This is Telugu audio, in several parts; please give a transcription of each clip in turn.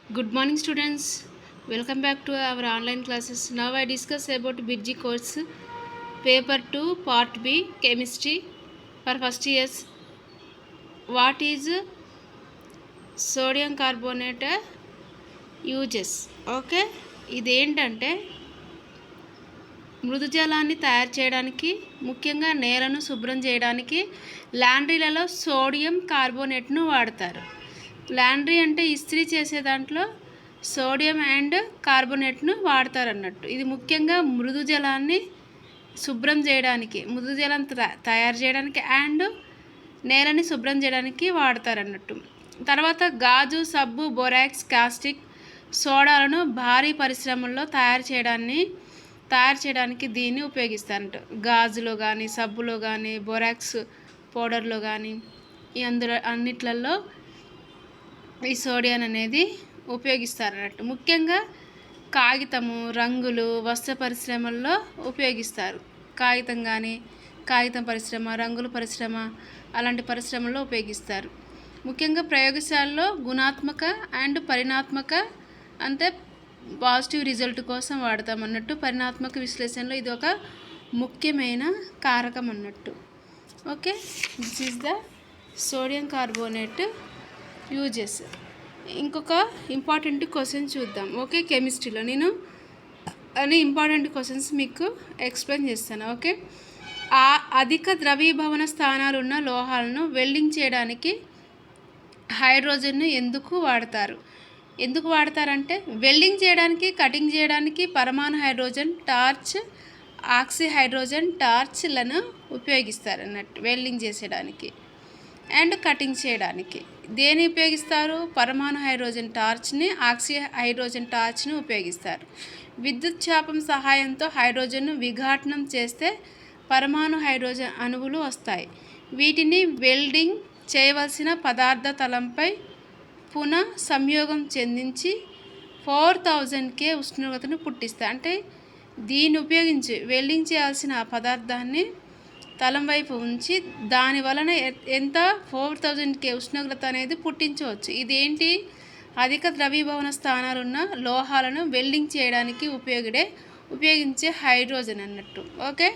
Good morning, students. Welcome back to our online classes. Now I discuss about BG course, paper 2, part B, chemistry for first years. What is sodium carbonate uses? Okay, ఇదేంటంటే మృదు జలాన్ని తయారు చేయడానికి, ముఖ్యంగా నేలను శుభ్రం చేయడానికి లాండ్రీలలో సోడియం కార్బోనేట్ను వాడతారు. లాండ్రీ అంటే ఇస్త్రీ చేసే దాంట్లో సోడియం అండ్ కార్బోనేట్ను వాడతారు అన్నట్టు. ఇది ముఖ్యంగా మృదు జలాన్ని శుభ్రం చేయడానికి, మృదు జలం తయారు చేయడానికి అండ్ నేలని శుభ్రం చేయడానికి వాడతారు అన్నట్టు. తర్వాత గాజు, సబ్బు, బొరాక్స్, కాస్టిక్ సోడాలను భారీ పరిశ్రమల్లో తయారు చేయడానికి దీన్ని ఉపయోగిస్తారంట. గాజులో కానీ, సబ్బులో కానీ, బొరాక్స్ పౌడర్లో కానీ అందులో అన్నిట్లలో ఈ సోడియం అనేది ఉపయోగిస్తారన్నట్టు. ముఖ్యంగా కాగితము, రంగులు, వస్త్ర పరిశ్రమల్లో ఉపయోగిస్తారు. కాగితం కానీ, కాగితం పరిశ్రమ, రంగుల పరిశ్రమ అలాంటి పరిశ్రమల్లో ఉపయోగిస్తారు. ముఖ్యంగా ప్రయోగశాలలో గుణాత్మక అండ్ పరిణాత్మక అంటే పాజిటివ్ రిజల్ట్ కోసం వాడతాం అన్నట్టు. పరిణాత్మక విశ్లేషణలో ఇది ఒక ముఖ్యమైన కారకం అన్నట్టు. Okay, this is the sodium carbonate uses. ఇంకొక ఇంపార్టెంట్ క్వశ్చన్ చూద్దాం. ఓకే, కెమిస్ట్రీలో నేను అన్ని ఇంపార్టెంట్ క్వశ్చన్స్ మీకు ఎక్స్ప్లెయిన్ చేస్తాను. ఓకే, ఆ అధిక ద్రవీభవన స్థానాలు ఉన్న లోహాలను వెల్డింగ్ చేయడానికి హైడ్రోజన్ను ఎందుకు వాడతారంటే వెల్డింగ్ చేయడానికి, కటింగ్ చేయడానికి పరమాణు హైడ్రోజన్, టార్చ్, ఆక్సీ హైడ్రోజన్ టార్చ్లను ఉపయోగిస్తారు అన్నట్టు. వెల్డింగ్ చేసేయడానికి అండ్ కటింగ్ చేయడానికి దేని ఉపయోగిస్తారు? పరమాణు హైడ్రోజన్ టార్చ్ని, ఆక్సీ హైడ్రోజన్ టార్చ్ని ఉపయోగిస్తారు. విద్యుత్ చాపం సహాయంతో హైడ్రోజన్ను విఘాటనం చేస్తే పరమాణు హైడ్రోజన్ అణువులు వస్తాయి. వీటిని వెల్డింగ్ చేయవలసిన పదార్థ తలంపై పునః సంయోగం చెందించి 4000K ఉష్ణోగ్రతను పుట్టిస్తాయి. అంటే దీన్ని ఉపయోగించి వెల్డింగ్ చేయాల్సిన పదార్థాన్ని తలం వైపు ఉంచి దాని వలన ఎంత 4000K ఉష్ణోగ్రత అనేది పుట్టించవచ్చు. ఇదేంటి? అధిక ద్రవీభవన స్థానాలు ఉన్న లోహాలను వెల్డింగ్ చేయడానికి ఉపయోగించే హైడ్రోజన్ అన్నట్టు. ఓకే,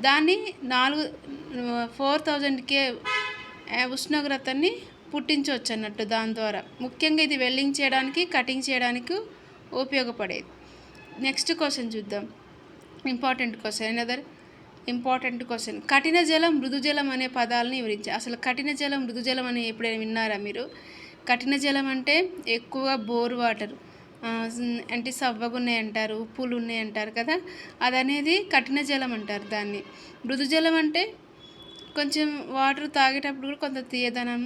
దాన్ని 4000K ఉష్ణోగ్రతని పుట్టించవచ్చు అన్నట్టు. దాని ద్వారా ముఖ్యంగా ఇది వెల్డింగ్ చేయడానికి, కటింగ్ చేయడానికి ఉపయోగపడేది. నెక్స్ట్ క్వశ్చన్ చూద్దాం. Important question. కఠిన జలం, మృదు జలం అనే పదాలను వివరించి. అసలు కఠిన జలం, మృదు జలం అని ఎప్పుడైనా విన్నారా మీరు? కఠిన జలం అంటే ఎక్కువగా బోర్ వాటర్ అంటే సవ్వగా ఉన్నాయంటారు, ఉప్పులు ఉన్నాయంటారు కదా, అదనేది కఠిన జలం అంటారు దాన్ని. మృదు జలం అంటే కొంచెం వాటర్ తాగేటప్పుడు కూడా కొంత తీయదనం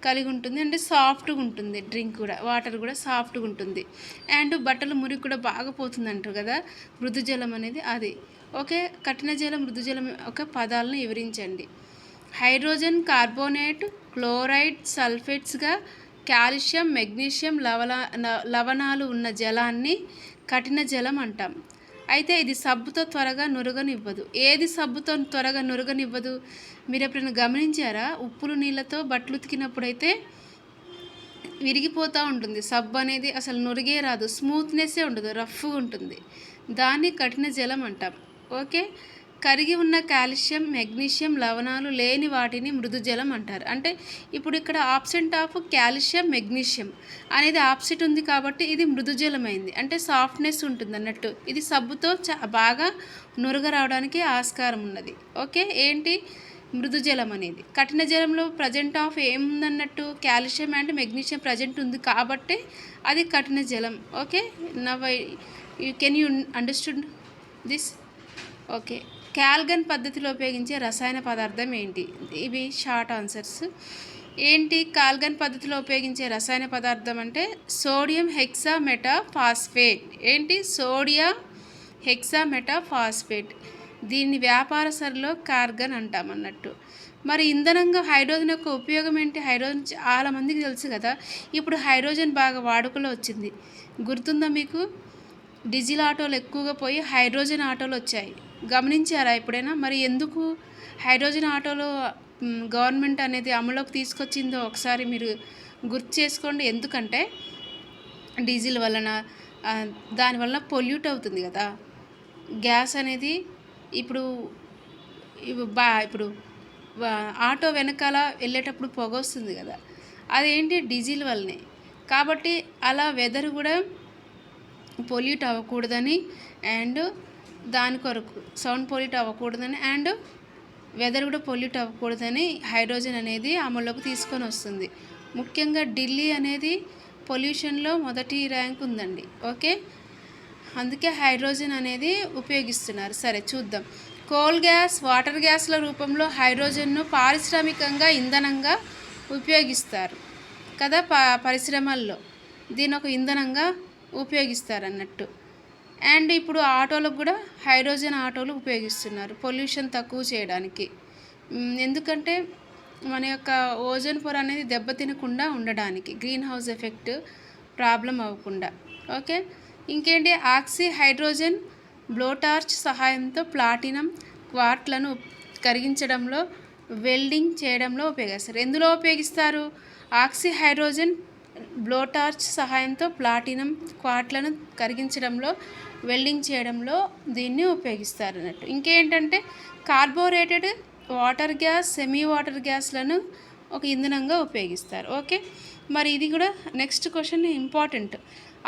కలిగి ఉంటుంది, అంటే సాఫ్ట్గా ఉంటుంది. డ్రింక్ కూడా, వాటర్ కూడా సాఫ్ట్గా ఉంటుంది. అండ్ బట్టలు మురికి కూడా బాగా పోతుంది అంటారు కదా, మృదు జలం అనేది అది. ఓకే, కఠిన జలం, మృదు జలం ఒక పదాలను వివరించండి. హైడ్రోజన్ కార్బోనేట్, క్లోరైడ్, సల్ఫేట్స్గా కాల్షియం, మెగ్నీషియం లవణాలు ఉన్న జలాన్ని కఠిన జలం అంటాం. అయితే ఇది సబ్బుతో త్వరగా నురగనివ్వదు. ఏది సబ్బుతో త్వరగా నురగనివ్వదు? మీరు ఎప్పుడైనా గమనించారా? ఉప్పులు నీళ్ళతో బట్టలు ఉతికినప్పుడు అయితే విరిగిపోతూ ఉంటుంది సబ్బు అనేది, అసలు నురిగే రాదు, స్మూత్నెస్సే ఉండదు, రఫ్గా ఉంటుంది. దాన్ని కఠిన జలం అంటాం. ఓకే, కరిగి ఉన్న కాల్షియం, మెగ్నీషియం లవణాలు లేని వాటిని మృదు జలం అంటారు. అంటే ఇప్పుడు ఇక్కడ ఆబ్సెంట్ ఆఫ్ కాల్షియం, మెగ్నీషియం అనేది ఆబ్సెంట్ ఉంది కాబట్టి ఇది మృదు జలమైంది, అంటే సాఫ్ట్నెస్ ఉంటుంది అన్నట్టు. ఇది సబ్బుతో బాగా నురగ రావడానికి ఆస్కారం ఉన్నది. ఓకే, ఏంటి మృదు జలం అనేది. కఠిన జలంలో ప్రజెంట్ ఆఫ్ ఏముందన్నట్టు? కాల్షియం అండ్ మెగ్నీషియం ప్రజెంట్ ఉంది కాబట్టి అది కఠిన జలం. Okay, now can you understood this? Okay, Calgon పద్ధతిలో ఉపయోగించే రసాయన పదార్థం ఏంటి? ఇవి షార్ట్ ఆన్సర్స్. ఏంటి కాల్గన్ పద్ధతిలో ఉపయోగించే రసాయన పదార్థం అంటే సోడియం హెక్సామెటాఫాస్ఫేట్. ఏంటి? సోడియం హెక్సామెటాఫాస్ఫేట్. దీన్ని వ్యాపార సరళిలో కార్గన్ అంటాం అన్నట్టు. మరి ఇంధనంగా హైడ్రోజన్ యొక్క ఉపయోగం ఏంటి? హైడ్రోజన్ చాలా మందికి తెలుసు కదా. ఇప్పుడు హైడ్రోజన్ బాగా వాడుకలో వచ్చింది, గుర్తుందా మీకు? డీజిల్ ఆటోలు ఎక్కువగా పోయి హైడ్రోజన్ ఆటోలు వచ్చాయి, గమనించారా ఎప్పుడైనా? మరి ఎందుకు హైడ్రోజన్ ఆటోలో గవర్నమెంట్ అనేది అమలులోకి తీసుకొచ్చిందో ఒకసారి మీరు గుర్తు చేసుకోండి. ఎందుకంటే డీజిల్ వలన దానివల్ల పొల్యూట్ అవుతుంది కదా గ్యాస్ అనేది. ఇప్పుడు ఇప్పుడు ఆటో వెనకాల వెళ్ళేటప్పుడు పొగ వస్తుంది కదా, అదేంటి డీజిల్ వల్లనే. కాబట్టి అలా వెదర్ కూడా పొల్యూట్ అవ్వకూడదని అండ్ దాని కొరకు సౌండ్ పొల్యూట్ అవ్వకూడదని అండ్ వెదర్ కూడా పొల్యూట్ అవ్వకూడదని హైడ్రోజన్ అనేది అమల్లోకి తీసుకొని వస్తుంది. ముఖ్యంగా ఢిల్లీ అనేది పొల్యూషన్లో మొదటి ర్యాంక్ ఉందండి. ఓకే, అందుకే హైడ్రోజన్ అనేది ఉపయోగిస్తున్నారు. సరే చూద్దాం. కోల్ గ్యాస్, వాటర్ గ్యాస్ల రూపంలో హైడ్రోజన్ను పారిశ్రామికంగా ఇంధనంగా ఉపయోగిస్తారు కదా. పరిశ్రమల్లో దీని ఒక ఇంధనంగా ఉపయోగిస్తారు అన్నట్టు. అండ్ ఇప్పుడు ఆటోలకు కూడా హైడ్రోజన్ ఆటోలు ఉపయోగిస్తున్నారు పొల్యూషన్ తక్కువ చేయడానికి. ఎందుకంటే మన యొక్క ఓజోన్ పొర అనేది దెబ్బతినకుండా ఉండడానికి, గ్రీన్ హౌస్ ఎఫెక్ట్ ప్రాబ్లం అవ్వకుండా. ఓకే, ఇంకేంటి ఆక్సీ హైడ్రోజన్ బ్లోటార్చ్ సహాయంతో ప్లాటినం క్వార్ట్లను కరిగించడంలో, వెల్డింగ్ చేయడంలో ఉపయోగిస్తారు. ఎందులో ఉపయోగిస్తారు? ఆక్సీ హైడ్రోజన్ బ్లోటార్చ్ సహాయంతో ప్లాటినం క్వార్ట్లను కరిగించడంలో, వెల్డింగ్ చేయడంలో దీన్ని ఉపయోగిస్తారు అన్నట్టు. ఇంకేంటంటే కార్బోరేటెడ్ వాటర్ గ్యాస్, సెమీ వాటర్ గ్యాస్లను ఒక ఇంధనంగా ఉపయోగిస్తారు. ఓకే, మరి ఇది కూడా నెక్స్ట్ క్వశ్చన్ ఇంపార్టెంట్.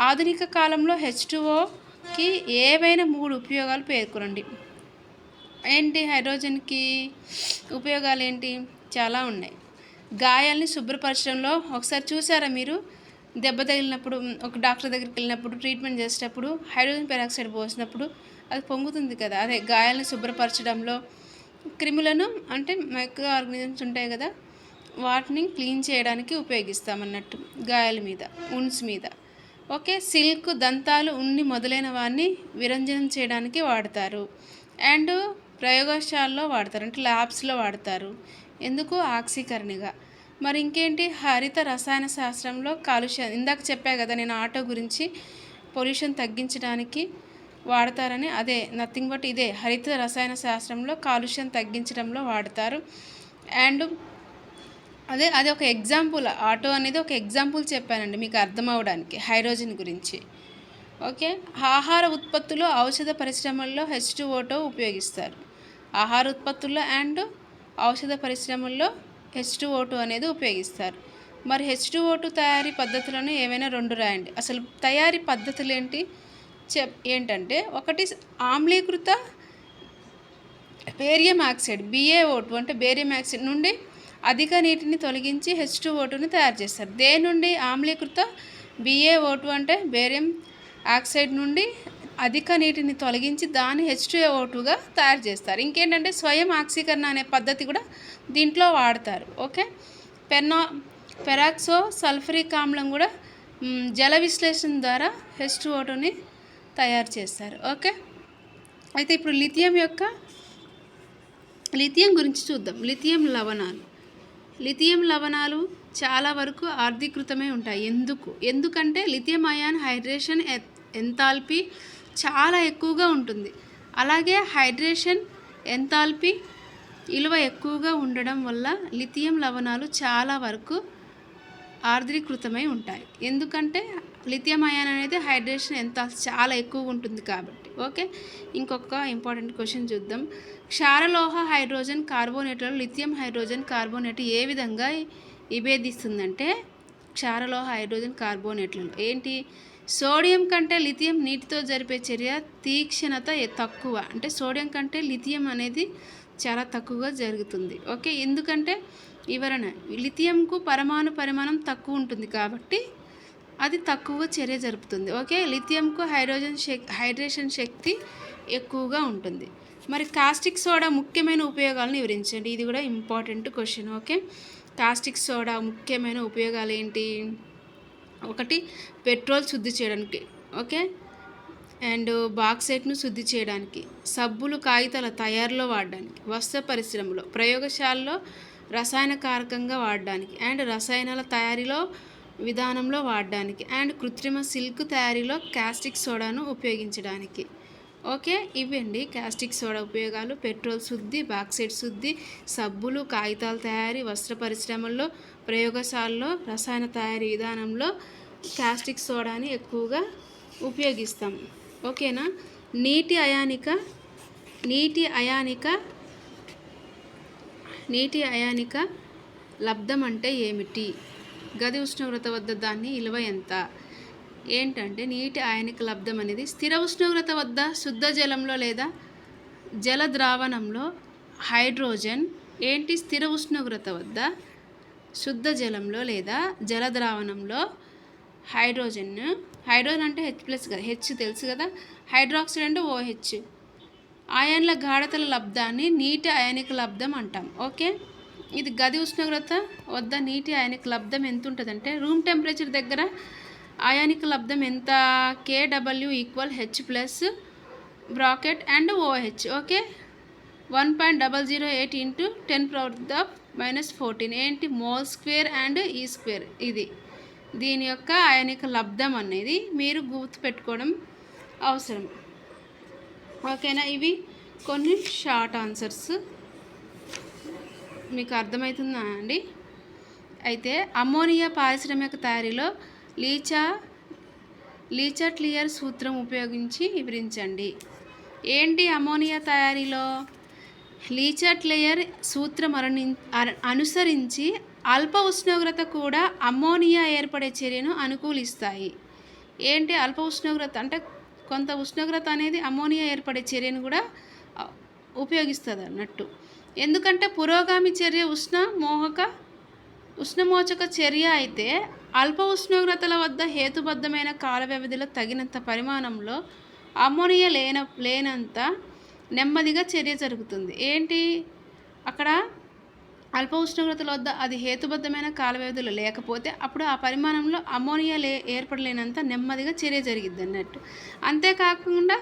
ఆధునిక కాలంలో H2Oకి ఏవైనా 3 ఉపయోగాలు పేర్కొనండి. ఏంటి హైడ్రోజన్కి ఉపయోగాలు ఏంటి? చాలా ఉన్నాయి. గాయాల్ని శుభ్రపరచడంలో, ఒకసారి చూసారా మీరు దెబ్బ తగిలినప్పుడు ఒక డాక్టర్ దగ్గరికి వెళ్ళినప్పుడు ట్రీట్మెంట్ చేసేటప్పుడు హైడ్రోజన్ పెరాక్సైడ్ పోసినప్పుడు అది పొంగుతుంది కదా, అదే గాయాలను శుభ్రపరచడంలో, క్రిములను అంటే మైక్రో ఆర్గానిజమ్స్ ఉంటాయి కదా వాటిని క్లీన్ చేయడానికి ఉపయోగిస్తామన్నట్టు గాయాల మీద, ఉన్స్ మీద. ఓకే, సిల్క్, దంతాలు, ఉన్ని మొదలైన వాటిని విరంజనం చేయడానికి వాడతారు. అండ్ ప్రయోగశాలలో వాడతారు, అంటే ల్యాబ్స్లో వాడతారు. ఎందుకు? ఆక్సీకరణగా. మరి ఇంకేంటి? హరిత రసాయన శాస్త్రంలో కాలుష్యం, ఇందాక చెప్పా కదా నేను ఆటో గురించి, పొల్యూషన్ తగ్గించడానికి వాడతారని. అదే నథింగ్ బట్ ఇదే హరిత రసాయన శాస్త్రంలో కాలుష్యం తగ్గించడంలో వాడతారు. అండ్ అదే ఒక ఎగ్జాంపుల్, ఆటో అనేది ఒక ఎగ్జాంపుల్ చెప్పానండి మీకు అర్థం అవడానికి హైడ్రోజన్ గురించి. ఓకే, ఆహార ఉత్పత్తులు, ఔషధ పరిశ్రమల్లో H2O ఉపయోగిస్తారు. ఆహార ఉత్పత్తుల్లో అండ్ ఔషధ పరిశ్రమల్లో H2O అనేది ఉపయోగిస్తారు. మరి H2O తయారీ పద్ధతులను ఏమైనా 2 రాయండి. అసలు తయారీ పద్ధతులు ఏంటంటే ఒకటి ఆమ్లీకృత బేరియం ఆక్సైడ్ BaO2 అంటే బేరియం ఆక్సైడ్ నుండి అధిక నీటిని తొలగించి H2O2ని తయారు చేస్తారు. దేని నుండి? ఆమ్లీకృత BaO2 అంటే బేరియం ఆక్సైడ్ నుండి అధిక నీటిని తొలగించి దాన్ని H2O2గా తయారు చేస్తారు. ఇంకేంటంటే స్వయం ఆక్సీకరణ అనే పద్ధతి కూడా దీంట్లో వాడతారు. ఓకే, పెరాక్సో సల్ఫరిక్ ఆమ్లం కూడా జల విశ్లేషణ ద్వారా H2O2ని తయారు చేస్తారు. ఓకే, అయితే ఇప్పుడు లిథియం గురించి చూద్దాం. లిథియం లవణాలు చాలా వరకు ఆర్ద్రీకృతమై ఉంటాయి. ఎందుకంటే లిథియం అయాన్ హైడ్రేషన్ ఎంథాల్పీ చాలా ఎక్కువగా ఉంటుంది. అలాగే హైడ్రేషన్ ఎంథాల్పీ విలువ ఎక్కువగా ఉండడం వల్ల లిథియం లవణాలు చాలా వరకు ఆర్ద్రీకృతమై ఉంటాయి. ఎందుకంటే లిథియం అయాన్ అనేది హైడ్రేషన్ చాలా ఎక్కువగా ఉంటుంది కాబట్టి. ఓకే, ఇంకొక ఇంపార్టెంట్ క్వశ్చన్ చూద్దాం. క్షారలోహ హైడ్రోజన్ కార్బోనేట్లలో లిథియం హైడ్రోజన్ కార్బోనేట్ ఏ విధంగా విభేదిస్తుందంటే, క్షారలోహ హైడ్రోజన్ కార్బోనేట్లలో ఏంటి? సోడియం కంటే లిథియం నీటితో జరిపే చర్య తీక్షణత తక్కువ, అంటే సోడియం కంటే లిథియం అనేది చాలా తక్కువగా జరుగుతుంది. ఓకే, ఎందుకంటే లిథియంకు పరమాణు పరిమాణం తక్కువ ఉంటుంది కాబట్టి అది తక్కువగా చర్య జరుపుతుంది. ఓకే, లిథియంకు హైడ్రేషన్ శక్తి ఎక్కువగా ఉంటుంది. మరి కాస్టిక్ సోడా ముఖ్యమైన ఉపయోగాలను వివరించండి. ఇది కూడా important question. Okay, caustic soda ముఖ్యమైన ఉపయోగాలు ఏంటి? ఒకటి, పెట్రోల్ శుద్ధి చేయడానికి. ఓకే, అండ్ బాక్సైట్ను శుద్ధి చేయడానికి, సబ్బులు, కాగితాల తయారీలో వాడడానికి, వస్త్ర పరిశ్రమలో, ప్రయోగశాలలో రసాయన కారకంగా వాడడానికి, అండ్ రసాయనాల తయారీలో విధానంలో వాడడానికి, అండ్ కృత్రిమ సిల్క్ తయారీలో కాస్టిక్ సోడాను ఉపయోగించడానికి. ఓకే, ఇవండి కాస్టిక్ సోడా ఉపయోగాలు. పెట్రోల్ శుద్ధి, బాక్సైట్ శుద్ధి, సబ్బులు, కాగితాల తయారీ, వస్త్ర పరిశ్రమల్లో, ప్రయోగశాలలో రసాయన తయారీ విధానంలో కాస్టిక్ సోడాని ఎక్కువగా ఉపయోగిస్తాం. ఓకేనా. నీటి అయానిక లబ్ధం అంటే ఏమిటి? గది ఉష్ణోగ్రత వద్ద దాని విలువ ఎంత? ఏంటంటే నీటి అయానిక లబ్ధం అనేది స్థిర ఉష్ణోగ్రత వద్ద శుద్ధ జలంలో లేదా జల ద్రావణంలో హైడ్రోజన్ స్థిర ఉష్ణోగ్రత వద్ద శుద్ధ జలంలో లేదా జల ద్రావణంలో హైడ్రోజన్ అంటే H+ కదా, హెచ్ తెలుసు కదా, హైడ్రాక్సైడ్ అంటే OH, ఆయన్ల గాఢతల లబ్ధాన్ని నీటి అయానిక లబ్ధం అంటాం. ఓకే. ఇది గది ఉష్ణోగ్రత వద్ద నీటి అయానిక లబ్ధం ఎంత ఉంటుందంటే రూమ్ టెంపరేచర్ దగ్గర అయానిక లబ్ధం ఎంత? KW = H+ bracket and OH. Okay. 1.008 × 10⁻⁻14 ఏంటి? Mole square and E². ఇది దీని యొక్క అయానిక లబ్ధం అనేది మీరు గుర్తుపెట్టుకోవడం అవసరం. ఓకేనా. ఇవి కొన్ని షార్ట్ ఆన్సర్స్. మీకు అర్థమవుతుందా అండి? అయితే అమ్మోనియా పారిశ్రామిక తయారీలో లీచాట్లియర్ సూత్రం ఉపయోగించి వివరించండి. ఏంటి అమ్మోనియా తయారీలో? లీచాట్లియర్ సూత్రం అనుసరించి అల్ప ఉష్ణోగ్రత కూడా అమ్మోనియా ఏర్పడే చర్యను అనుకూలిస్తాయి. ఏంటి అల్ప ఉష్ణోగ్రత అంటే కొంత ఉష్ణోగ్రత అనేది అమ్మోనియా ఏర్పడే చర్యను కూడా ఉపయోగిస్తుంది అన్నట్టు. ఎందుకంటే పురోగామి చర్య ఉష్ణమోచక చర్య అయితే అల్ప ఉష్ణోగ్రతల వద్ద హేతుబద్ధమైన కాల వ్యవధిలో తగినంత పరిమాణంలో అమ్మోనియా లేనంత నెమ్మదిగా చర్య జరుగుతుంది. ఏంటి అక్కడ అల్ప ఉష్ణోగ్రతల వద్ద అది హేతుబద్ధమైన కాల వ్యవధిలో లేకపోతే అప్పుడు ఆ పరిమాణంలో అమ్మోనియా ఏర్పడలేనంత నెమ్మదిగా చర్య జరిగిద్ది అన్నట్టు. అంతేకాకుండా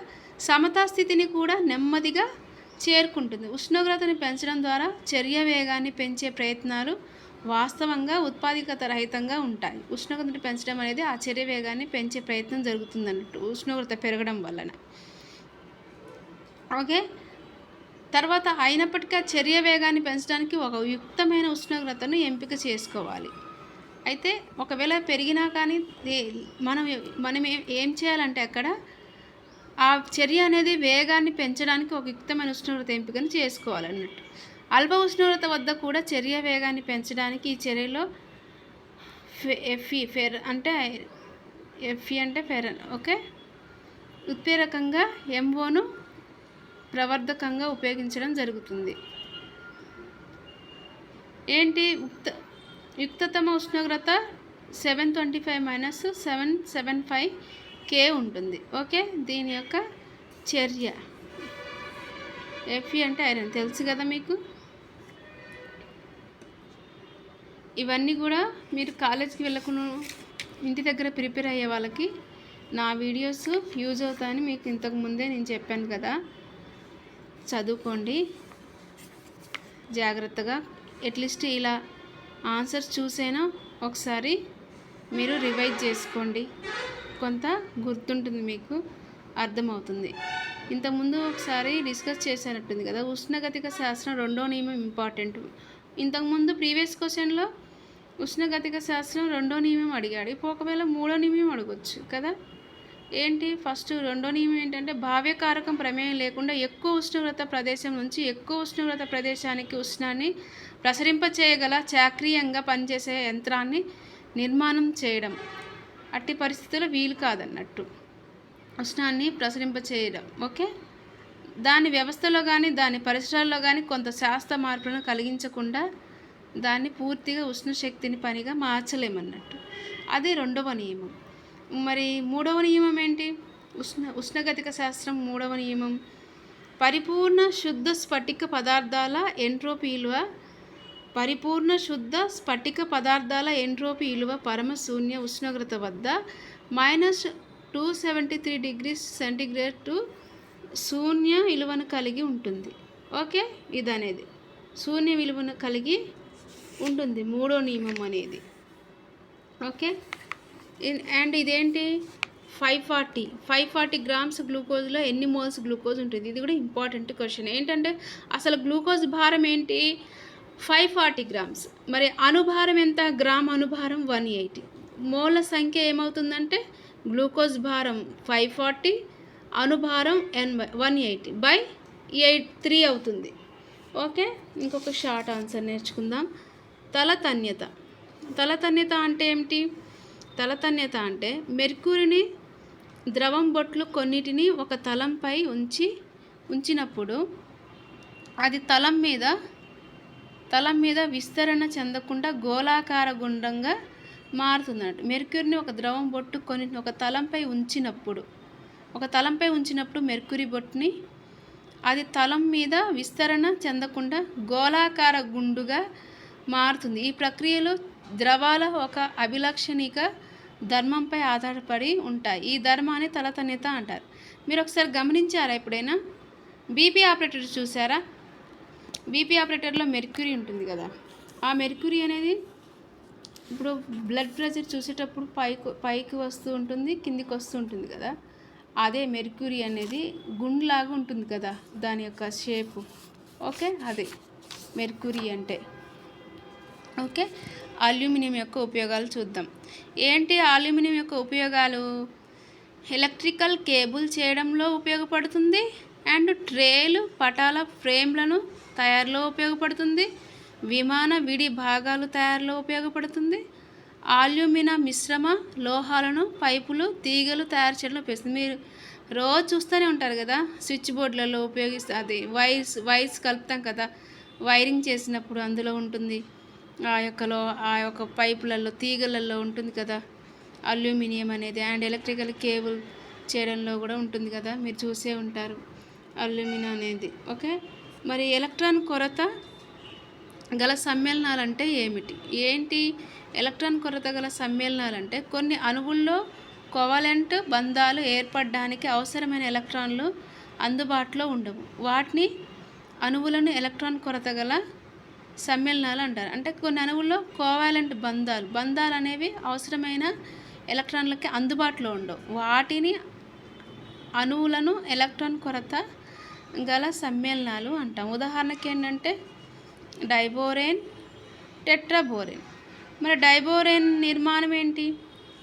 సమతా స్థితిని కూడా నెమ్మదిగా చేరుకుంటుంది. ఉష్ణోగ్రతని పెంచడం ద్వారా చర్య వేగాన్ని పెంచే ప్రయత్నాలు వాస్తవంగా ఉత్పాదకత రహితంగా ఉంటాయి. ఉష్ణోగ్రతని పెంచడం అనేది ఆ చర్య వేగాన్ని పెంచే ప్రయత్నం జరుగుతుంది అన్నట్టు ఉష్ణోగ్రత పెరగడం వలన. ఓకే. తర్వాత అయినప్పటికీ చర్య వేగాన్ని పెంచడానికి ఒక యుక్తమైన ఉష్ణోగ్రతను ఎంపిక చేసుకోవాలి. అయితే ఒకవేళ పెరిగినా కానీ మనం ఏం చేయాలంటే అక్కడ ఆ చర్య అనేది వేగాన్ని పెంచడానికి ఒక యుక్తమైన ఉష్ణోగ్రత ఎంపికను చేసుకోవాలన్నట్టు. అల్ప ఉష్ణోగ్రత వద్ద కూడా చర్య వేగాన్ని పెంచడానికి ఈ చర్యలో Fe అంటే ఫెరన్. ఓకే. ఉత్ప్రేరకంగా MOను ప్రవర్ధకంగా ఉపయోగించడం జరుగుతుంది. ఏంటి యుక్తతమ ఉష్ణోగ్రత 725 - 775 K ఉంటుంది. ఓకే. దీని యొక్క చర్య Fe అంటే ఐరన్ తెలుసు కదా మీకు. ఇవన్నీ కూడా మీరు కాలేజ్కి వెళ్ళకుండా ఇంటి దగ్గర ప్రిపేర్ అయ్యే వాళ్ళకి నా వీడియోస్ యూజ్ అవుతాయని మీకు ఇంతకు ముందే నేను చెప్పాను కదా. చదువుకోండి జాగ్రత్తగా. అట్లీస్ట్ ఇలా ఆన్సర్స్ చూసైనా ఒకసారి మీరు రివైజ్ చేసుకోండి. కొంత గుర్తుంటుంది, మీకు అర్థమవుతుంది. ఇంతకుముందు ఒకసారి డిస్కస్ చేసినట్టుంది కదా ఉష్ణగతిక శాస్త్రం 2వ నియమం ఇంపార్టెంట్. ఇంతకుముందు ప్రీవియస్ క్వశ్చన్లో ఉష్ణగతిక శాస్త్రం 2వ నియమం అడిగాడు. ఇప్పుడు ఒకవేళ 3వ నియమం అడగొచ్చు కదా. ఏంటి ఫస్ట్ 2వ నియమం ఏంటంటే భావ్యకారకం ప్రమేయం లేకుండా ఎక్కువ ఉష్ణోగ్రత ప్రదేశం నుంచి ఎక్కువ ఉష్ణోగ్రత ప్రదేశానికి ఉష్ణాన్ని ప్రసరింపచేయగల చాక్రీయంగా పనిచేసే యంత్రాన్ని నిర్మాణం చేయడం. అట్టి పరిస్థితుల్లో వీలు కాదన్నట్టు ఉష్ణాన్ని ప్రసరింపచేయడం. ఓకే. దాని వ్యవస్థలో కానీ దాని పరిసరాల్లో కానీ కొంత శాస్త్ర మార్పులను కలిగించకుండా దాన్ని పూర్తిగా ఉష్ణశక్తిని పనిగా మార్చలేమన్నట్టు. అది 2వ నియమం. మరి 3వ నియమం ఏంటి? ఉష్ణగతిక శాస్త్రం 3వ నియమం పరిపూర్ణ శుద్ధ స్ఫటిక పదార్థాల ఎంట్రోపీ విలువ పరమశూన్య ఉష్ణోగ్రత వద్ద -273 degrees సెంటీగ్రేడ్ టు శూన్య విలువను కలిగి ఉంటుంది. ఓకే. ఇది అనేది శూన్య విలువను కలిగి ఉంటుంది 3వ నియమం అనేది. ఓకే. అండ్ ఇదేంటి 540 గ్రామ్స్ గ్లూకోజ్లో ఎన్ని మోల్స్ గ్లూకోజ్ ఉంటుంది? ఇది కూడా ఇంపార్టెంట్ క్వశ్చన్. ఏంటంటే అసలు గ్లూకోజ్ భారం ఏంటి? 540 గ్రామ్స్. మరి అణుభారం ఎంత? గ్రామ్ అణుభారం 180. మోల్ల సంఖ్య ఏమవుతుందంటే గ్లూకోజ్ భారం 540, అణుభారం 180/3 అవుతుంది. ఓకే, ఇంకొక షార్ట్ ఆన్సర్ నేర్చుకుందాం. తలతన్యత. తలతన్యత అంటే ఏమిటి? తలతన్యత అంటే మెర్క్యూరీని ద్రవం బొట్లు కొన్నిటిని ఒక తలంపై ఉంచినప్పుడు అది తలం మీద విస్తరణ చెందకుండా గోళాకార గుండంగా మారుతుందన్నట్టు. మెర్క్యూరీని ఒక ద్రవం బొట్టు కొన్నిటిని ఒక తలంపై ఉంచినప్పుడు మెర్క్యూరీ బొట్టుని అది తలం మీద విస్తరణ చెందకుండా గోళాకార గుండుగా మారుతుంది. ఈ ప్రక్రియలో ద్రవాల ఒక అభిలక్షణిక ధర్మంపై ఆధారపడి ఉంటాయి. ఈ ధర్మాన్ని తలతన్యత అంటారు. మీరు ఒకసారి గమనించారా? ఎప్పుడైనా బీపీ ఆపరేటర్ చూసారా? బీపీ ఆపరేటర్లో మెర్క్యూరీ ఉంటుంది కదా, ఆ మెర్క్యూరీ అనేది ఇప్పుడు బ్లడ్ ప్రెషర్ చూసేటప్పుడు పైకి వస్తూ ఉంటుంది, కిందికి వస్తూ ఉంటుంది కదా, అదే మెర్క్యూరీ అనేది గుండ్లాగా ఉంటుంది కదా, దాని యొక్క షేపు. ఓకే, అదే మెర్క్యూరీ అంటే. ఓకే, అల్యూమినియం యొక్క ఉపయోగాలు చూద్దాం. ఏంటి అల్యూమినియం యొక్క ఉపయోగాలు? ఎలక్ట్రికల్ కేబుల్ చేయడంలో ఉపయోగపడుతుంది, అండ్ ట్రేలు, పటాల ఫ్రేమ్లను తయారులో ఉపయోగపడుతుంది, విమాన విడి భాగాలు తయారులో ఉపయోగపడుతుంది, అల్యూమినియం మిశ్రమ లోహాలను పైపులు, తీగలు తయారు చేయడంలో ఉపయోగిస్తుంది. మీరు రోజు చూస్తూనే ఉంటారు కదా, స్విచ్ బోర్డులలో ఉపయోగిస్తే అది వైర్స్ కలుపుతాం కదా, వైరింగ్ చేసినప్పుడు అందులో ఉంటుంది, ఆ యొక్క పైపులలో, తీగలలో ఉంటుంది కదా అల్యూమినియం అనేది. అండ్ ఎలక్ట్రికల్ కేబుల్ చేయడంలో కూడా ఉంటుంది కదా, మీరు చూసే ఉంటారు అల్యూమినియం అనేది. ఓకే, మరి ఎలక్ట్రాన్ కొరత గల సమ్మేళనాలు అంటే ఏంటి? ఎలక్ట్రాన్ కొరత గల సమ్మేళనాలు అంటే కొన్ని అణువుల్లో కోవలెంట్ బంధాలు ఏర్పడడానికి అవసరమైన ఎలక్ట్రాన్లు అందుబాటులో ఉండవు. వాటిని అణువులను ఎలక్ట్రాన్ కొరత గల సమ్మేళనాలు అంటారు. అంటే కొన్ని అణువుల్లో కోవాలెంట్ బంధాలు అనేవి అవసరమైన ఎలక్ట్రాన్లకి అందుబాటులో ఉండవు. వాటిని అణువులను ఎలక్ట్రాన్ కొరత గల సమ్మేళనాలు అంటాం. ఉదాహరణకి ఏంటంటే డైబోరేన్, టెట్రాబోరేన్. మరి డైబోరేన్ నిర్మాణం ఏంటి?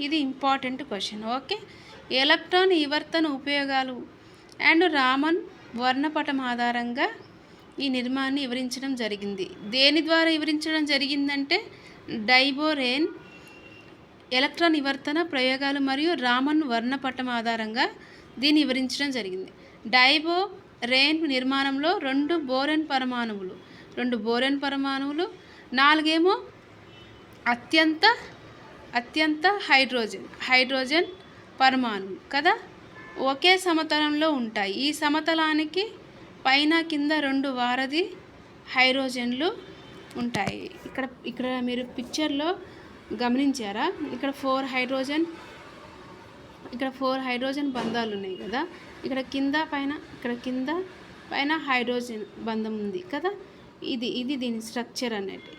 ఇది ఇంపార్టెంట్ క్వశ్చన్. ఓకే, ఎలక్ట్రాన్ వివర్తన ఉపయోగాలు అండ్ రామన్ వర్ణపటం ఆధారంగా ఈ నిర్మాణాన్ని వివరించడం జరిగింది. దేని ద్వారా వివరించడం జరిగిందంటే డైబోరేన్ ఎలక్ట్రాన్ వివర్తన ప్రయోగాలు మరియు రామన్ వర్ణపటం ఆధారంగా దీన్ని వివరించడం జరిగింది. డైబోరేన్ నిర్మాణంలో 2 బోరేన్ పరమాణువులు 4 అత్యంత హైడ్రోజన్ పరమాణువులు కదా ఒకే సమతలంలో ఉంటాయి. ఈ సమతలానికి పైన కింద 2 వారధి హైడ్రోజన్లు ఉంటాయి. ఇక్కడ మీరు పిక్చర్లో గమనించారా? ఇక్కడ 4 హైడ్రోజన్ బంధాలు ఉన్నాయి కదా, ఇక్కడ కింద పైన హైడ్రోజన్ బంధం ఉంది కదా, ఇది దీని స్ట్రక్చర్ అన్నట్టు.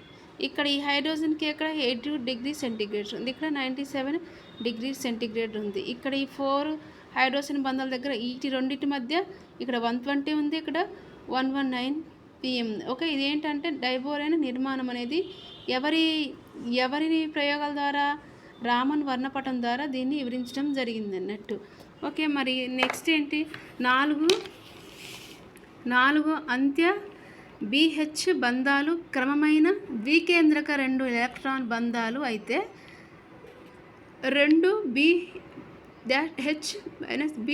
ఇక్కడ ఈ హైడ్రోజన్కి ఇక్కడ 80 డిగ్రీ సెంటీగ్రేడ్ ఉంది, ఇక్కడ 97 డిగ్రీ సెంటీగ్రేడ్ ఉంది. ఇక్కడ ఈ 4 హైడ్రోజన్ బంధాల దగ్గర వీటి రెండింటి మధ్య ఇక్కడ 120 ఉంది, ఇక్కడ 119 pm. ఓకే, ఇదేంటంటే డైబోరేన్ నిర్మాణం అనేది ఎవరి ప్రయోగాల ద్వారా? రామన్ వర్ణపటం ద్వారా దీన్ని వివరించడం జరిగింది అన్నట్టు. ఓకే, మరి నెక్స్ట్ ఏంటి? 4 అంత్య BH బంధాలు క్రమమైన ద్వికేంద్రక 2 ఎలక్ట్రాన్ బంధాలు అయితే 2 BH-B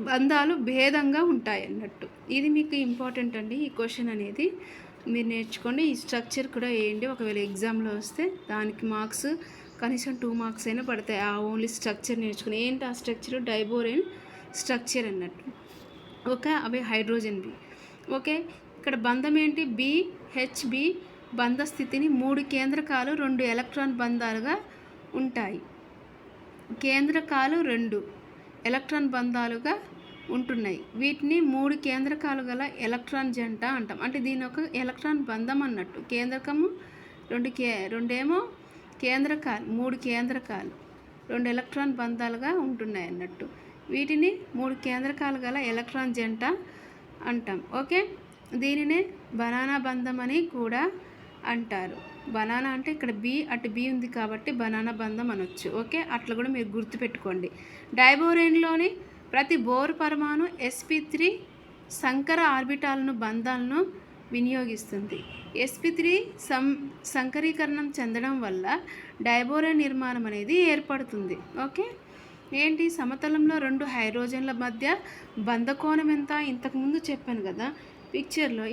బంధాలు భేదంగా ఉంటాయి అన్నట్టు. ఇది మీకు ఇంపార్టెంట్ అండి. ఈ క్వశ్చన్ అనేది మీరు నేర్చుకోండి. ఈ స్ట్రక్చర్ కూడా వేయండి. ఒకవేళ ఎగ్జామ్లో వస్తే దానికి మార్క్స్ కనీసం 2 మార్క్స్ అయినా పడతాయి. ఆ ఓన్లీ స్ట్రక్చర్ నేర్చుకుని. ఏంటి ఆ స్ట్రక్చర్? డైబోరేన్ స్ట్రక్చర్ అన్నట్టు. ఓకే, అవి హైడ్రోజన్వి. ఓకే, ఇక్కడ బంధం ఏంటి? BH-B బంధ స్థితిని 3 కేంద్రకాలు 2 ఎలక్ట్రాన్ బంధాలుగా ఉంటాయి. కేంద్రకాలు 2 ఎలక్ట్రాన్ బంధాలుగా ఉంటున్నాయి. వీటిని 3 కేంద్రకాలు గల ఎలక్ట్రాన్ జంట అంటాం. అంటే దీని ఒక ఎలక్ట్రాన్ బంధం అన్నట్టు. కేంద్రకము 2 కేంద్రకాలు 3 కేంద్రకాలు 2 ఎలక్ట్రాన్ బంధాలుగా ఉంటున్నాయి అన్నట్టు. వీటిని 3 కేంద్రకాలు గల ఎలక్ట్రాన్ జంట అంటాం. ఓకే, దీనినే బనానా బంధం అని కూడా అంటారు. బనానా అంటే ఇక్కడ బి అటు బి ఉంది కాబట్టి బనానా బంధం అనొచ్చు. ఓకే, అట్లా కూడా మీరు గుర్తుపెట్టుకోండి. డైబోరేన్లోని ప్రతి బోర్ పరమాణు sp3 సంకర ఆర్బిటాలను బంధాలను వినియోగిస్తుంది. sp3 సంకరీకరణం చెందడం వల్ల డైబోరేన్ నిర్మాణం అనేది ఏర్పడుతుంది. ఓకే, ఏంటి సమతలంలో రెండు హైడ్రోజన్ల మధ్య బంధకోణం ఎంత? ఇంతకుముందు చెప్పాను కదా పిక్చర్లో.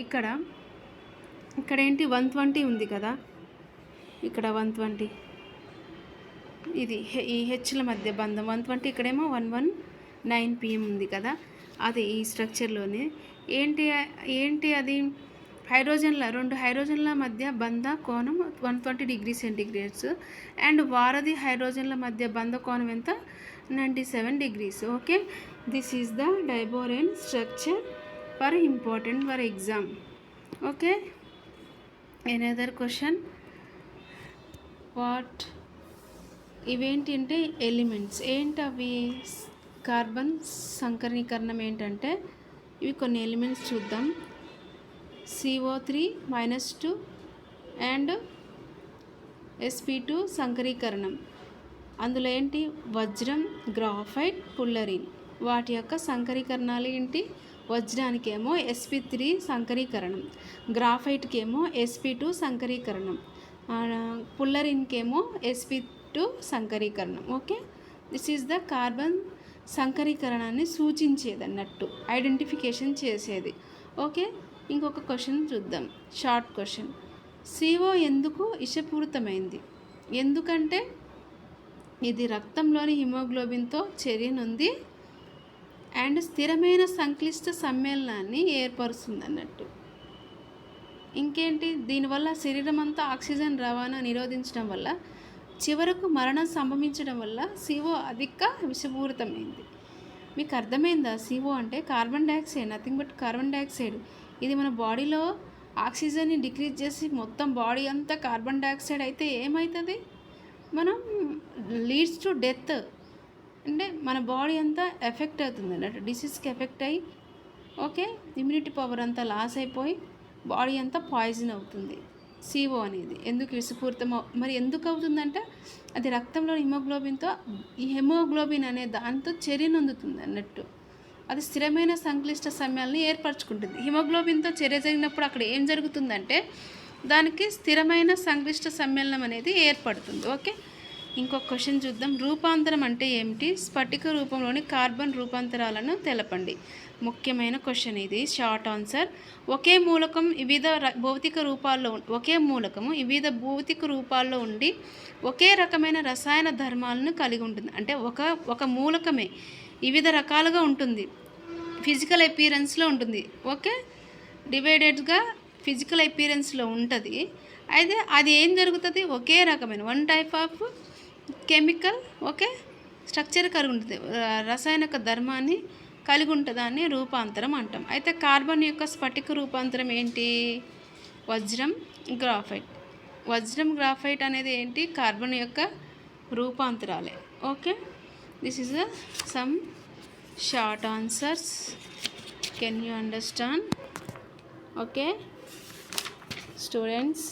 ఇక్కడ ఏంటి 120 ఉంది కదా, ఇక్కడ 120, ఇది ఈ హెచ్ల మధ్య బంధం 120, ఇక్కడేమో 119 pm ఉంది కదా, అది ఈ స్ట్రక్చర్లోనే ఏంటి అది రెండు హైడ్రోజన్ల మధ్య బంధ కోణం 120 డిగ్రీ సెంటీగ్రేడ్స్ అండ్ వారధి హైడ్రోజన్ల మధ్య బంధ కోణం ఎంత? 97 degrees. Okay, this is the diborane structure for important for exam. Okay, another question. What ఇవేంటి అంటే ఎలిమెంట్స్ ఏంటి అవి? కార్బన్ సంకరీకరణం ఏంటంటే ఇవి కొన్ని ఎలిమెంట్స్ చూద్దాం. CO3-2 and sp2 సంకరీకరణం. అందులో ఏంటి? వజ్రం, గ్రాఫైట్, పుల్లరిన్. వాటి యొక్క సంకరీకరణాలు ఏంటి? వజ్రానికి ఏమో sp3 సంకరీకరణం, గ్రాఫైట్కి ఏమో sp2 సంకరీకరణం, పుల్లరిన్కి ఏమో sp2 సంకరీకరణం. Okay, this is the carbon సంకరీకరణాన్ని సూచించేది అన్నట్టు, ఐడెంటిఫికేషన్ చేసేది. ఓకే, ఇంకొక క్వశ్చన్ చూద్దాం, షార్ట్ క్వశ్చన్. CO ఎందుకు విషపూరితమైంది? ఎందుకంటే ఇది రక్తంలోని హిమోగ్లోబిన్తో చర్యనుంది అండ్ స్థిరమైన సంక్లిష్ట సమ్మేళనాన్ని ఏర్పరుస్తుంది అన్నట్టు. ఇంకేంటి? దీనివల్ల శరీరం అంతా ఆక్సిజన్ రవాణా నిరోధించడం వల్ల చివరకు మరణం సంభవించడం వల్ల CO అధిక విషపూరితమైంది. మీకు అర్థమైందా? CO అంటే carbon dioxide, nothing but carbon dioxide. ఇది మన బాడీలో ఆక్సిజన్ని డిక్రీజ్ చేసి మొత్తం బాడీ అంతా కార్బన్ డైఆక్సైడ్ అయితే ఏమవుతుంది? మనం లీడ్స్ టు డెత్, అంటే మన బాడీ అంతా ఎఫెక్ట్ అవుతుంది అన్నట్టు, డిసీజ్కి ఎఫెక్ట్ అయ్యి ఓకే ఇమ్యూనిటీ పవర్ అంతా లాస్ అయిపోయి బాడీ అంతా పాయిజన్ అవుతుంది. CO అనేది ఎందుకు విషపూరితం మరి ఎందుకు అవుతుందంటే అది రక్తంలో హిమోగ్లోబిన్తో, ఈ హెమోగ్లోబిన్ అనే దాంతో చర్య నొందుతుంది అన్నట్టు. అది స్థిరమైన సంక్లిష్ట సమ్మేళనాన్ని ఏర్పరచుకుంటుంది. హిమోగ్లోబిన్తో చర్య జరిగినప్పుడు అక్కడ ఏం జరుగుతుందంటే దానికి స్థిరమైన సంక్లిష్ట సమ్మేళనం అనేది ఏర్పడుతుంది. ఓకే, ఇంకొక క్వశ్చన్ చూద్దాం. రూపాంతరం అంటే ఏమిటి? స్ఫటిక రూపంలోని కార్బన్ రూపాంతరాలను తెలపండి. ముఖ్యమైన క్వశ్చన్ ఇది, షార్ట్ ఆన్సర్. ఒకే మూలకము వివిధ భౌతిక రూపాల్లో ఉండి ఒకే రకమైన రసాయన ధర్మాలను కలిగి ఉంటుంది. అంటే ఒక మూలకమే వివిధ రకాలుగా ఉంటుంది, ఫిజికల్ అపీరెన్స్లో ఉంటుంది. ఓకే, డివైడెడ్గా ఫిజికల్ అపీరెన్స్లో ఉంటుంది. అయితే అది ఏం జరుగుతుంది? ఒకే రకమైన one type of chemical okay structure కలిగి ఉంటుంది, రసాయనిక ధర్మాన్ని కలిగి ఉంటుందాన్ని రూపాంతరం అంటాం. అయితే కార్బన్ యొక్క స్ఫటిక రూపాంతరం ఏంటి? వజ్రం, గ్రాఫైట్. వజ్రం, గ్రాఫైట్ అనేది ఏంటి? కార్బన్ యొక్క రూపాంతరాలే. Okay, this is some short answers. Can you understand? Okay students,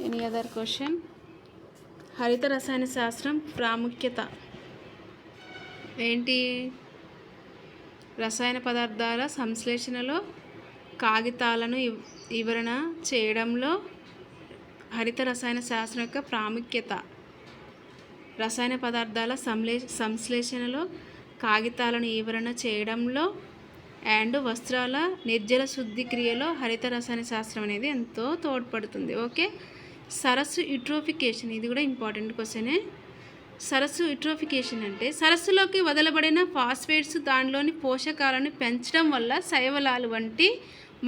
any other question? హరిత రసాయన శాస్త్రం ప్రాముఖ్యత ఏంటి? రసాయన పదార్థాల సంశ్లేషణలో కాగితాలను వివరణ చేయడంలో హరిత రసాయన శాస్త్రం యొక్క ప్రాముఖ్యత. రసాయన పదార్థాల సంశ్లేషణలో కాగితాలను వివరణ చేయడంలో అండ్ వస్త్రాల నిర్జల శుద్ధి క్రియలో హరిత రసాయన శాస్త్రం అనేది ఎంతో తోడ్పడుతుంది. ఓకే, సరస్సు యూట్రోఫికేషన్, ఇది కూడా ఇంపార్టెంట్ క్వశ్చనే. సరస్సు యూట్రోఫికేషన్ అంటే సరస్సులోకి వదలబడిన ఫాస్ఫేట్స్ దానిలోని పోషకాలను పెంచడం వల్ల శైవలాలు వంటి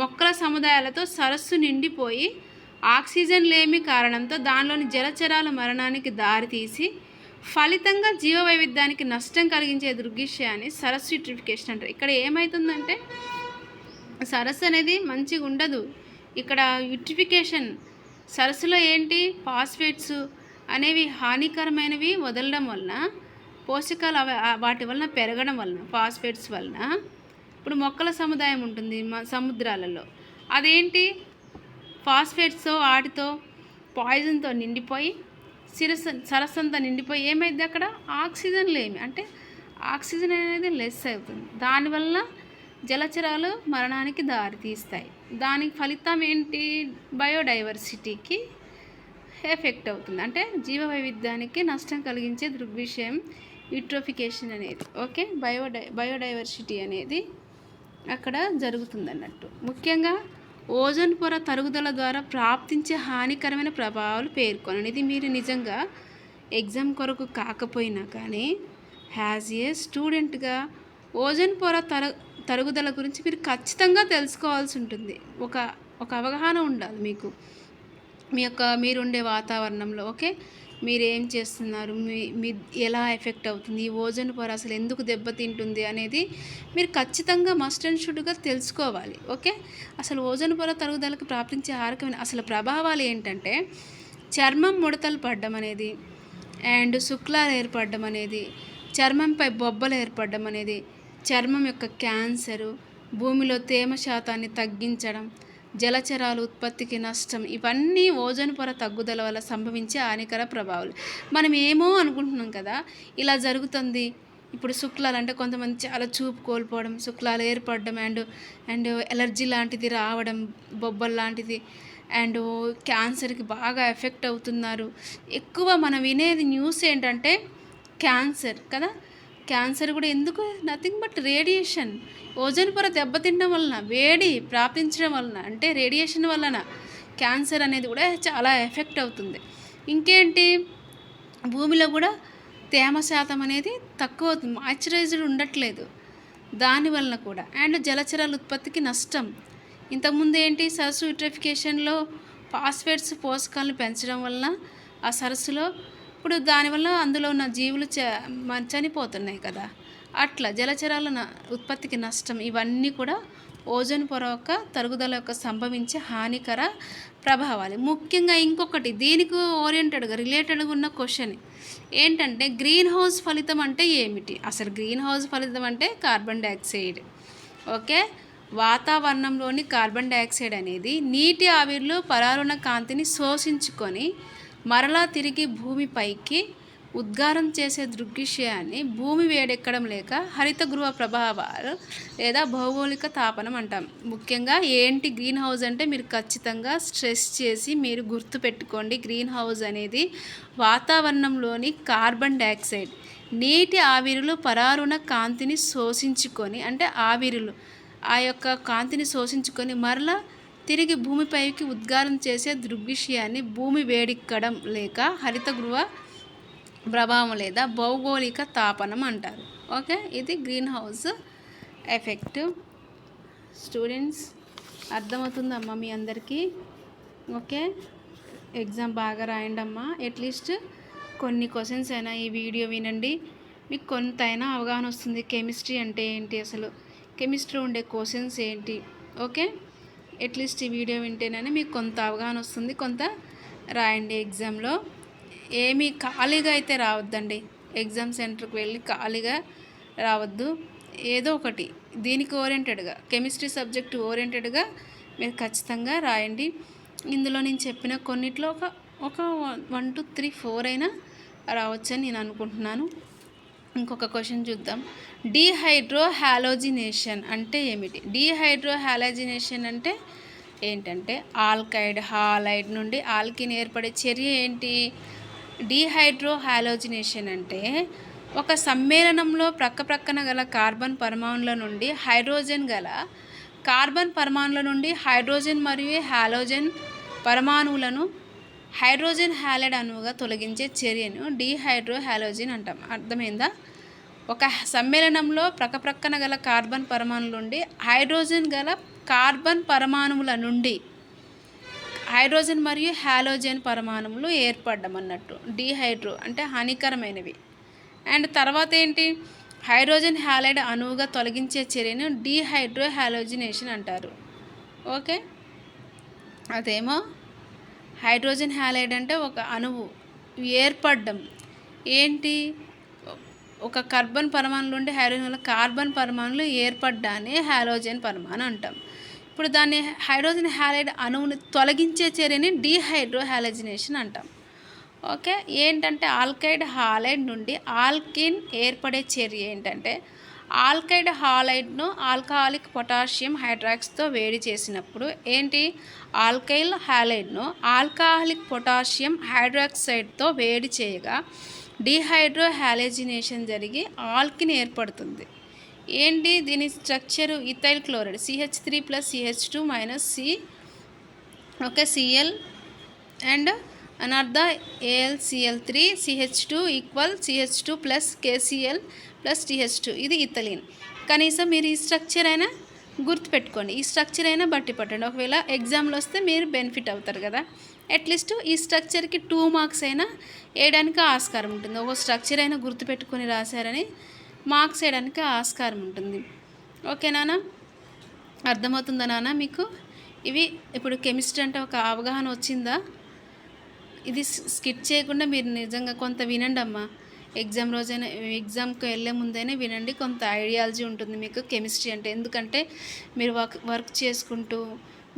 మొక్కల సముదాయాలతో సరస్సు నిండిపోయి ఆక్సిజన్ లేమి కారణంతో దానిలోని జలచరాల మరణానికి దారితీసి ఫలితంగా జీవ వైవిధ్యానికి నష్టం కలిగించే దృగ్విషయాన్ని సరస్సు యూట్రిఫికేషన్ అంటారు. ఇక్కడ ఏమవుతుందంటే సరస్సు అనేది మంచిగా ఉండదు. ఇక్కడ యూట్రిఫికేషన్ సరస్సులో ఏంటి? ఫాస్ఫేట్స్ అనేవి హానికరమైనవి వదలడం వలన పోషకాలు వాటి వలన పెరగడం వలన ఫాస్ఫేట్స్ వలన ఇప్పుడు మొక్కల సముదాయం ఉంటుంది సముద్రాలలో, అదేంటి ఫాస్ఫేట్స్తో వాటితో పాయిజన్తో నిండిపోయి సరస్సంతా నిండిపోయి ఏమైంది అక్కడ ఆక్సిజన్ లేమి, అంటే ఆక్సిజన్ అనేది లెస్ అవుతుంది. దానివల్ల జలచరాలు మరణానికి దారితీస్తాయి. దానికి ఫలితం ఏంటి? బయోడైవర్సిటీకి ఎఫెక్ట్ అవుతుంది, అంటే జీవ వైవిధ్యానికి నష్టం కలిగించే దృగ్విషయం యూట్రోఫికేషన్ అనేది. ఓకే, బయోడైవర్సిటీ అనేది అక్కడ జరుగుతుంది అన్నట్టు. ముఖ్యంగా ఓజోన్ పొర తరుగుదల ద్వారా ప్రాప్తించే హానికరమైన ప్రభావాలు పేర్కొనండి. ఇది మీరు నిజంగా ఎగ్జామ్ కొరకు కాకపోయినా కానీ యాజ్ ఏ స్టూడెంట్గా ఓజోన్ పొర తరుగుదల గురించి మీరు ఖచ్చితంగా తెలుసుకోవాల్సి ఉంటుంది. ఒక అవగాహన ఉండాలి మీకు మీరుండే వాతావరణంలో. ఓకే, మీరు ఏం చేస్తున్నారు, మీ ఎలా ఎఫెక్ట్ అవుతుంది, ఈ ఓజోన్ పొర అసలు ఎందుకు దెబ్బతింటుంది అనేది మీరు ఖచ్చితంగా మస్ట్ అండ్ షుడ్గా తెలుసుకోవాలి. ఓకే, అసలు ఓజోన్ పొర తరుగుదలకు ప్రాప్తించే హారకమైన అసలు ప్రభావాలు ఏంటంటే చర్మం ముడతలు పడడం అనేది, అండ్ శుక్లాలు ఏర్పడడం అనేది, చర్మంపై బొబ్బలు ఏర్పడడం అనేది, చర్మం యొక్క క్యాన్సరు, భూమిలో తేమ శాతాన్ని తగ్గించడం, జలచరాలు ఉత్పత్తికి నష్టం, ఇవన్నీ ఓజోన్ పొర తగ్గుదల వల్ల సంభవించే హానికర ప్రభావాలు. మనం ఏమో అనుకుంటున్నాం కదా ఇలా జరుగుతుంది. ఇప్పుడు శుక్లాలు అంటే కొంతమంది చాలా చూపు కోల్పోవడం, శుక్లాలు ఏర్పడడం, అండ్ ఎలర్జీ లాంటిది రావడం, బొబ్బలు లాంటిది, అండ్ క్యాన్సర్కి బాగా ఎఫెక్ట్ అవుతున్నారు. ఎక్కువ మనం వినేది న్యూస్ ఏంటంటే క్యాన్సర్ కదా. క్యాన్సర్ కూడా ఎందుకు? Nothing but radiation. ఓజోన్ పొర దెబ్బతినడం వలన, వేడి ప్రాప్తించడం వలన, అంటే రేడియేషన్ వలన క్యాన్సర్ అనేది కూడా చాలా ఎఫెక్ట్ అవుతుంది. ఇంకేంటి, భూమిలో కూడా తేమ శాతం అనేది తక్కువ అవుతుంది, మాయిశ్చరైజ్డ్ ఉండట్లేదు దానివలన కూడా. అండ్ జలచరాల ఉత్పత్తికి నష్టం. ఇంతకుముందు ఏంటి, సరస్సు యూట్రిఫికేషన్లో ఫాస్ఫేట్స్ పోషకాలను పెంచడం వలన ఆ సరస్సులో ఇప్పుడు దానివల్ల అందులో ఉన్న జీవులు చనిపోతున్నాయి కదా. అట్లా జలచరాల ఉత్పత్తికి నష్టం, ఇవన్నీ కూడా ఓజోన్ పొర యొక్క తరుగుదల యొక్క సంభవించే హానికర ప్రభావాలు. ముఖ్యంగా ఇంకొకటి దీనికి రిలేటెడ్గా ఉన్న క్వశ్చన్ ఏంటంటే గ్రీన్ హౌస్ ఫలితం అంటే ఏమిటి? అసలు గ్రీన్ హౌస్ ఫలితం అంటే కార్బన్ డైఆక్సైడ్. ఓకే, వాతావరణంలోని కార్బన్ డైఆక్సైడ్ అనేది నీటి ఆవిరిలో పరారుణ కాంతిని శోషించుకొని మరలా తిరిగి భూమిపైకి ఉద్గారం చేసే దృగ్విషయాన్ని భూమి వేడెక్కడం లేక హరిత గృహ ప్రభావాలు లేదా భౌగోళిక తాపనం అంటాం. ముఖ్యంగా ఏంటి గ్రీన్ హౌస్ అంటే మీరు ఖచ్చితంగా స్ట్రెస్ చేసి మీరు గుర్తుపెట్టుకోండి. గ్రీన్ హౌస్ అనేది వాతావరణంలోని కార్బన్ డైఆక్సైడ్ నీటి ఆవిరులు పరారుణ కాంతిని శోషించుకొని, అంటే ఆవిరులు ఆ యొక్క కాంతిని శోషించుకొని మరలా తిరిగి భూమిపైకి ఉద్గారం చేసే దృగ్విషయాన్ని భూమి వేడెక్కడం లేక హరిత గృహ ప్రభావం లేదా భౌగోళిక తాపనం అంటారు. ఓకే, ఇది గ్రీన్ హౌస్ ఎఫెక్ట్. స్టూడెంట్స్ అర్థమవుతుందమ్మా మీ అందరికీ? ఓకే, ఎగ్జామ్ బాగా రాయండి అమ్మా. అట్లీస్ట్ కొన్ని క్వశ్చన్స్ అయినా ఈ వీడియో వినండి, మీకు కొంతైనా అవగాహన వస్తుంది. కెమిస్ట్రీ అంటే ఏంటి, అసలు కెమిస్ట్రీ ఉండే క్వశ్చన్స్ ఏంటి. ఓకే, అట్లీస్ట్ ఈ వీడియో వింటేనే మీకు కొంత అవగాహన వస్తుంది. కొంత రాయండి ఎగ్జామ్లో. ఏమీ ఖాళీగా అయితే రావద్దండి. ఎగ్జామ్ సెంటర్కి వెళ్ళి ఖాళీగా రావద్దు. ఏదో ఒకటి దీనికి ఓరియంటెడ్గా, కెమిస్ట్రీ సబ్జెక్ట్ ఓరియంటెడ్గా మీరు ఖచ్చితంగా రాయండి. ఇందులో నేను చెప్పిన కొన్నిట్లో ఒక 1 2 3 4 అయినా రావచ్చని నేను అనుకుంటున్నాను. ఇంకొక క్వశ్చన్ చూద్దాం. డీహైడ్రో హాలోజినేషన్ అంటే ఏమిటి? డీహైడ్రో హాలోజినేషన్ అంటే ఏంటంటే ఆల్కైడ్ హాలైడ్ నుండి ఆల్కిన్ ఏర్పడే చర్య ఏంటి? డీహైడ్రో హాలోజినేషన్ అంటే ఒక సమ్మేళనంలో ప్రక్కన గల కార్బన్ పరమాణువుల నుండి హైడ్రోజన్ మరియు హాలోజన్ పరమాణువులను హైడ్రోజన్ హాలైడ్ అణువుగా తొలగించే చర్యను డీహైడ్రో హాలోజిన్ అంటాం. అర్థమైందా? ఒక సమ్మేళనంలో ప్రక్కన గల కార్బన్ పరమాణువుల నుండి హైడ్రోజన్ గల కార్బన్ పరమాణువుల నుండి హైడ్రోజన్ మరియు హాలోజన్ పరమాణువులు ఏర్పడడం అన్నట్టు. డీహైడ్రో అంటే హానికరమైనవి. అండ్ తర్వాత ఏంటి? హైడ్రోజన్ హాలైడ్ అణువుగా తొలగించే చర్యను డీహైడ్రో హాలోజినేషన్ అంటారు. ఓకే, అదేమో హైడ్రోజన్ హాలైడ్ అంటే ఒక అణువు ఏర్పడడం ఏంటి? ఒక కార్బన్ పరమాణువుల నుండి హైడ్రోజన్ కార్బన్ పరమాణువులు ఏర్పడ్డానే హాలోజన్ పరమాణు అంటాం. ఇప్పుడు దాన్ని హైడ్రోజన్ హ్యాలైడ్ అణువుని తొలగించే చర్యని డీహైడ్రోహాలజినేషన్ అంటాం. ఓకే, ఏంటంటే ఆల్కైడ్ హాలైడ్ నుండి ఆల్కిన్ ఏర్పడే చర్య ఏంటంటే ఆల్కైడ్ హాలైడ్ను ఆల్కహాలిక్ పొటాషియం హైడ్రాక్స్తో వేడి చేసినప్పుడు ఏంటి ఆల్కైల్ హాలైడ్ను ఆల్కహాలిక్ పొటాషియం హైడ్రాక్సైడ్తో వేడి చేయగా డీహైడ్రోహాలజినేషన్ జరిగి ఆల్కిన్ ఏర్పడుతుంది. ఏంటి దీని structure ethyl chloride CH3+CH2- C, okay, Cl and another AlCl3 CH2 = CH2 + KCl + TH2. ఇది ఇథలిన్. కనీసం మీరు ఈ స్ట్రక్చర్ అయినా గుర్తుపెట్టుకోండి, ఈ స్ట్రక్చర్ అయినా బట్టి పట్టండి. ఒకవేళ ఎగ్జామ్లో వస్తే మీరు బెనిఫిట్ అవుతారు కదా. అట్లీస్ట్ ఈ స్ట్రక్చర్కి 2 మార్క్స్ అయినా వేయడానికి ఆస్కారం ఉంటుంది. ఒక స్ట్రక్చర్ అయినా గుర్తుపెట్టుకొని రాశారని మార్క్స్ వేయడానికి ఆస్కారం ఉంటుంది. ఓకే నాన్న, అర్థమవుతుందా నాన్న మీకు? ఇవి ఇప్పుడు కెమిస్ట్రీ అంటే ఒక అవగాహన వచ్చిందా? ఇది స్కిప్ చేయకుండా మీరు నిజంగా కొంత వినండి అమ్మా. ఎగ్జామ్ రోజైనా ఎగ్జామ్కి వెళ్ళే ముందైనా వినండి, కొంత ఐడియాలజీ ఉంటుంది మీకు కెమిస్ట్రీ అంటే. ఎందుకంటే మీరు వర్క్ చేసుకుంటూ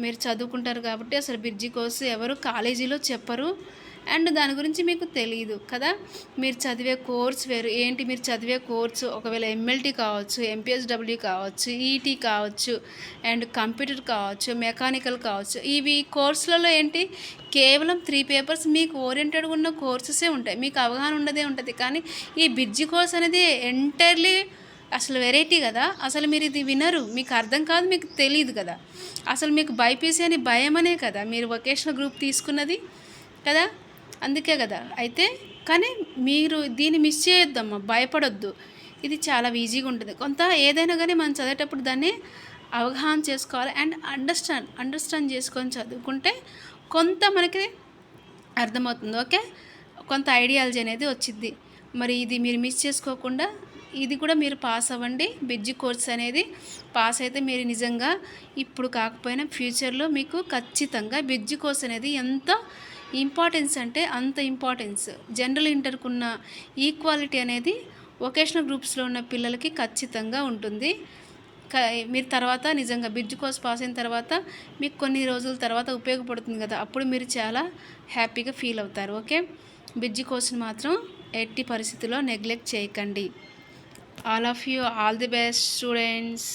మీరు చదువుకుంటారు కాబట్టి అసలు బ్రిడ్జి కోర్సు ఎవరు కాలేజీలో చెప్పరు అండ్ దాని గురించి మీకు తెలియదు కదా. మీరు చదివే కోర్స్ వేరు. ఏంటి మీరు చదివే కోర్సు ఒకవేళ MLT కావచ్చు, MPSW కావచ్చు, ET కావచ్చు అండ్ కంప్యూటర్ కావచ్చు, మెకానికల్ కావచ్చు. ఇవి కోర్సులలో ఏంటి కేవలం 3 పేపర్స్ మీకు ఓరియంటెడ్గా ఉన్న కోర్సెసే ఉంటాయి, మీకు అవగాహన ఉన్నదే ఉంటుంది. కానీ ఈ బ్రిడ్జి కోర్స్ అనేది ఎంటైర్లీ అసలు వెరైటీ కదా. అసలు మీరు ఇది వినరు, మీకు అర్థం కాదు, మీకు తెలియదు కదా. అసలు మీకు బైపీసీ అని భయమనే కదా మీరు వొకేషనల్ గ్రూప్ తీసుకున్నది కదా, అందుకే కదా. అయితే కానీ మీరు దీన్ని మిస్ చేయొద్దమ్మా, భయపడొద్దు. ఇది చాలా ఈజీగా ఉంటుంది. కొంత ఏదైనా కానీ మనం చదివేటప్పుడు దాన్ని అవగాహన చేసుకోవాలి అండ్ అండర్స్టాండ్ చేసుకొని చదువుకుంటే కొంత మనకి అర్థమవుతుంది. ఓకే, కొంత ఐడియాలజీ అనేది వచ్చింది. మరి ఇది మీరు మిస్ చేసుకోకుండా ఇది కూడా మీరు పాస్ అవ్వండి. బ్రిడ్జి కోర్స్ అనేది పాస్ అయితే మీరు నిజంగా ఇప్పుడు కాకపోయినా ఫ్యూచర్లో మీకు ఖచ్చితంగా బ్రిడ్జి కోర్స్ అనేది ఎంత ఇంపార్టెన్స్ అంటే అంత ఇంపార్టెన్స్. జనరల్ ఇంటర్కున్న ఈక్వాలిటీ అనేది వొకేషనల్ గ్రూప్స్లో ఉన్న పిల్లలకి ఖచ్చితంగా ఉంటుంది. మీరు తర్వాత నిజంగా బ్రిడ్జి కోర్స్ పాస్ అయిన తర్వాత మీకు కొన్ని రోజుల తర్వాత ఉపయోగపడుతుంది కదా, అప్పుడు మీరు చాలా హ్యాపీగా ఫీల్ అవుతారు. ఓకే, బ్రిడ్జి కోర్స్ని మాత్రం ఎట్టి పరిస్థితుల్లో నెగ్లెక్ట్ చేయకండి. All of you, all the best students.